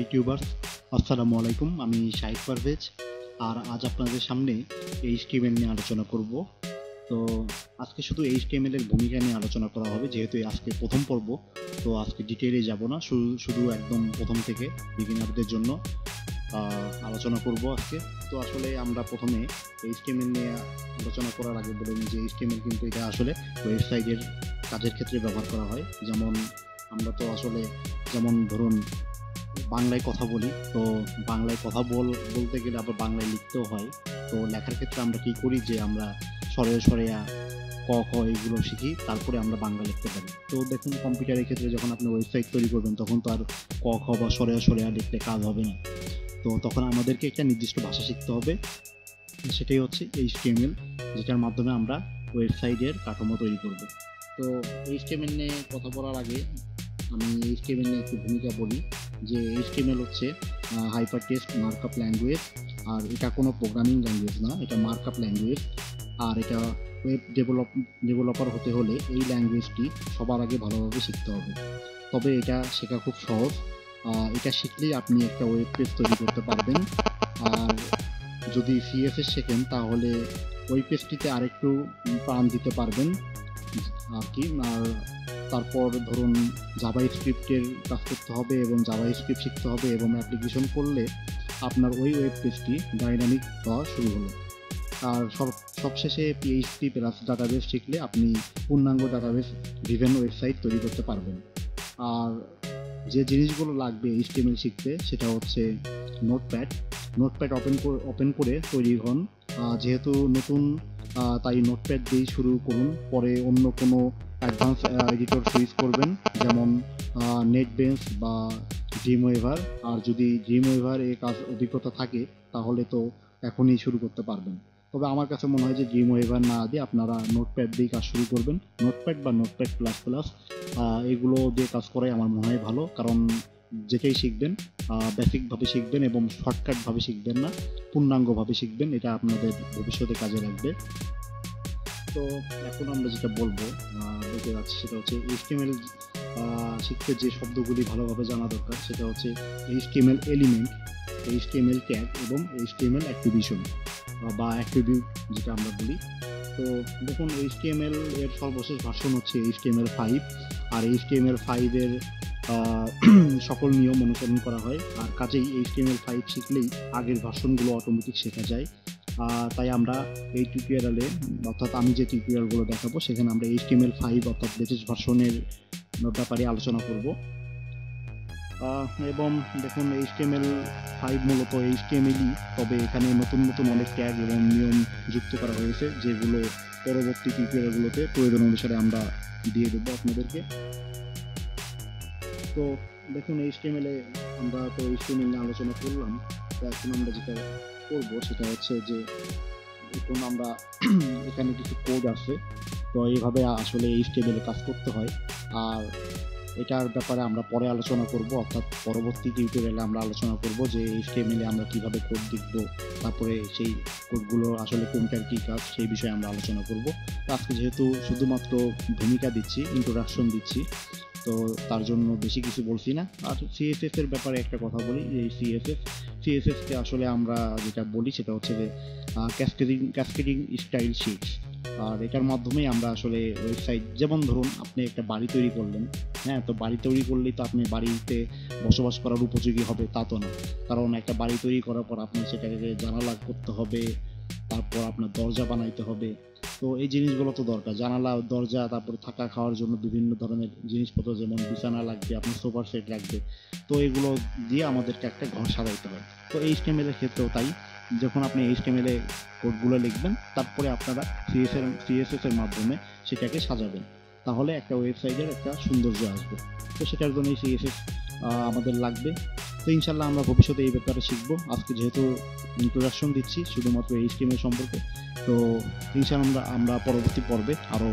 YouTubers, আসসালামু আলাইকুম। আমি শাহিদ পারভেজ, আর আজ আপনাদের সামনে এইচটিএমএল নিয়ে আলোচনা করব। তো আজকে শুধু এইচটিএমএল এর ভূমিকা নিয়ে আলোচনা করা হবে, যেহেতু আজকে প্রথম পর্ব। তো আজকে ডিটেইলে যাব না, শুধু একদম প্রথম থেকে বিগিনারদের জন্য আলোচনা করব আজকে। তো আসলে আমরা প্রথমে এইচটিএমএল নিয়ে আলোচনা করার আগে বলে নিই যে এইচটিএমএল কিন্তু এটা আসলে ওয়েবসাইটের কাজের ক্ষেত্রে ব্যবহার করা হয়। যেমন আমরা তো আসলে যেমন ধরুন বাংলায় কথা বলি, তো বাংলায় কথা বলতে গেলে আবার বাংলায় লিখতেও হয়। তো লেখার ক্ষেত্রে আমরা কি করি যে আমরা সরেয়া ক খ এগুলো শিখি, তারপরে আমরা বাংলা লিখতে পারি। তো দেখুন, কম্পিউটারের ক্ষেত্রে যখন আপনি ওয়েবসাইট তৈরি করবেন তখন তো আর ক খ বা সরেয়া লিখতে কাজ হবে না। তো তখন আমাদেরকে একটা নির্দিষ্ট ভাষা শিখতে হবে, সেটাই হচ্ছে এইচটিএমএল, যেটার মাধ্যমে আমরা ওয়েবসাইটের কাঠামো তৈরি করব। তো এইচটিএমএল নিয়ে কথা বলার আগে আমি এইচটিএমএল নিয়ে একটু ভূমিকা বলি। যে এইচটিএমএল হচ্ছে হাইপার টেক্সট মার্কআপ ল্যাঙ্গুয়েজ, আর এটা কোনো প্রোগ্রামিং ল্যাঙ্গুয়েজ না, এটা মার্কআপ ল্যাঙ্গুয়েজ। আর এটা ওয়েব ডেভেলপার হতে হলে এই ল্যাঙ্গুয়েজটি সবার আগে ভালোভাবে শিখতে হবে। তবে এটা শেখা খুব সহজ। এটা শিখলেই আপনি একটা ওয়েব পেজ তৈরি করতে পারবেন। আর যদি সিএসএস শেখেন তাহলে ওই পেজটিতে আরেকটু প্রাণ দিতে পারবেন আর কি। আর তারপর ধরুন জাভা স্ক্রিপ্টের কাজ করতে হবে এবং জাভা স্ক্রিপ্ট শিখতে হবে, এবং অ্যাপ্লিকেশন করলে আপনার ওই ওয়েব পেজটি ডাইনামিক হওয়া শুরু হলো। আর সবশেষে পিএইচপি প্লাস ডাটাবেস শিখলে আপনি পূর্ণাঙ্গ ডাটাবেস ড্রিভেন ওয়েবসাইট তৈরি করতে পারবেন। আর যে জিনিসগুলো লাগবে এইচটিএমএল শিখতে সেটা হচ্ছে নোটপ্যাড ওপেন করে তৈরি হন। যেহেতু নতুন, তাই নোটপ্যাড দিয়েই শুরু করুন, পরে অন্য কোনো অ্যাডভান্স এডিটর সুইচ করবেন, যেমন নেটবেন্স বা ড্রিমওয়েভার। আর যদি ড্রিমওয়েভার এ কাজ অভিজ্ঞতা থাকে তাহলে তো এখনই শুরু করতে পারবেন। তবে আমার কাছে মনে হয় যে ড্রিমওয়েভার না দিয়ে আপনারা নোটপ্যাড দিয়ে কাজ শুরু করবেন। নোটপ্যাড বা নোটপ্যাড প্লাস প্লাস এগুলো দিয়ে কাজ করাই আমার মনে হয় ভালো, কারণ যেটাই শিখবেন বেসিকভাবে শিখবেন এবং শর্টকাটভাবে শিখবেন না, পূর্ণাঙ্গভাবে শিখবেন। এটা আপনাদের ভবিষ্যতে কাজে লাগবে। তো এখন আমরা যেটা বলতে যাচ্ছি সেটা হচ্ছে এইচটিএমএল শিখতে যে শব্দগুলি ভালোভাবে জানা দরকার সেটা হচ্ছে এইচটিএমএল এলিমেন্ট, এইচটিএমএল ট্যাগ এবং এইচটিএমএল অ্যাট্রিবিউশন বা অ্যাট্রিবিউট যেটা আমরা বলি। তো দেখুন, এইচটিএমএল এর সর্বশেষ ভার্সন হচ্ছে HTML5, আর HTML5 এর সকল নিয়ম অনুসরণ করা হয়। আর কাজেই HTML5 শিখলেই আগের ভার্সনগুলো অটোমেটিক শেখা যায়। তাই আমরা এই টিউটোরিয়ালে, অর্থাৎ আমি যে টিউটোরিয়ালগুলো দেখাবো সেখানে আমরা HTML5 অর্থাৎ লেটেস্ট ভার্সনের ব্যাপারে আলোচনা করব। এবং দেখুন, HTML5 মূলত HTML-ই, তবে এখানে নতুন অনেক ট্যাগ এবং নিয়ম যুক্ত করা হয়েছে, যেগুলো পরবর্তী টিউটোরিয়ালগুলোতে প্রয়োজন অনুসারে আমরা দিয়ে দেবো আপনাদেরকে। তো দেখুন, HTML-এ আমরা তো HTML নিয়ে আলোচনা করলাম। তো এখন আমরা যেটা করব সেটা হচ্ছে যে এখন আমরা এখানে কিছু কোড আছে, তো এইভাবে আসলে HTML-এ কাজ করতে হয়। আর এটার ব্যাপারে আমরা পরে আলোচনা করব, অর্থাৎ পরবর্তী টিউটোরিয়ালে আমরা আলোচনা করব যে HTML-এ আমরা কিভাবে কোড লিখব, তারপরে সেই কোডগুলো আসলে কোনটার কী কাজ সেই বিষয়ে আমরা আলোচনা করব। আজকে যেহেতু শুধুমাত্র ভূমিকা দিচ্ছি, ইন্ট্রোডাকশন দিচ্ছি, তো তার জন্য বেশি কিছু বলছি না। আর সিএসএস এর ব্যাপারে একটা কথা বলি, এই সিএসএসকে আসলে আমরা যেটা বলি সেটা হচ্ছে যে ক্যাসকেডিং স্টাইল শিটস। আর এটার মাধ্যমেই আমরা আসলে ওয়েবসাইট, যেমন ধরুন আপনি একটা বাড়ি তৈরি করলেন, হ্যাঁ, তো বাড়ি তৈরি করলেই তো আপনি বাড়িতে বসবাস করার উপযোগী হবে তা তো না। কারণ একটা বাড়ি তৈরি করার পর আপনি সেটাকে জানালা করতে হবে, তারপর আপনার দরজা বানাইতে হবে। তো এই জিনিসগুলো তো দরকার, জানালা, দরজা, তারপরে থাকা খাওয়ার জন্য বিভিন্ন ধরনের জিনিসপত্র, যেমন বিছানা লাগবে, আপনার সোফার সেট লাগবে। তো এগুলো দিয়ে আমাদেরকে একটা ঘর সাজাইতে হয়। তো HTML এর ক্ষেত্রেও তাই, যখন আপনি HTML এ কোডগুলো লিখবেন তারপরে আপনারা সিএসএস এর মাধ্যমে সেটাকে সাজাবেন, তাহলে একটা ওয়েবসাইটের একটা সৌন্দর্য আসবে। তো সেটার জন্য সিএসএস আমাদের লাগবে। তো ইনশাল্লাহ আমরা ভবিষ্যতে এই ব্যাপারে শিখবো। আজকে যেহেতু ইন্ট্রোডাকশন দিচ্ছি শুধুমাত্র HTML সম্পর্কে, তো ইনশাল্লাহ আমরা পরবর্তী পর্বে আরও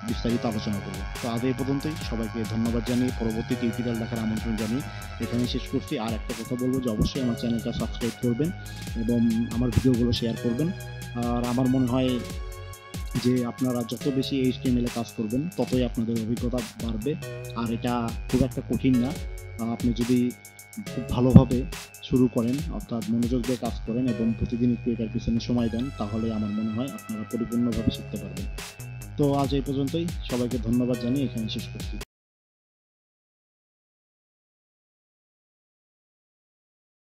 বিস্তারিত আলোচনা করব। তো আজ এই পর্যন্তই, সবাইকে ধন্যবাদ জানিয়ে পরবর্তী টিউটোরিয়াল দেখার আমন্ত্রণ জানিয়ে এখানে শেষ করছি। আর একটা কথা বলবো যে অবশ্যই আমার চ্যানেলটা সাবস্ক্রাইব করবেন এবং আমার ভিডিওগুলো শেয়ার করবেন। আর আমার মনে হয় যে আপনারা যত বেশি HTML-এ কাজ করবেন ততই আপনাদের অভিজ্ঞতা বাড়বে। আর এটা খুব একটা কঠিন না। আপনি যদি খুব ভালোভাবে শুরু করেন, অর্থাৎ মনোযোগ দিয়ে কাজ করেন এবং প্রতিদিন একটু এটার পিছনে সময় দেন, তাহলে আমার মনে হয় আপনারা পরিপূর্ণভাবে শিখতে পারবেন। তো আজ এই পর্যন্তই, সবাইকে ধন্যবাদ জানিয়ে এখানে শেষ করছি।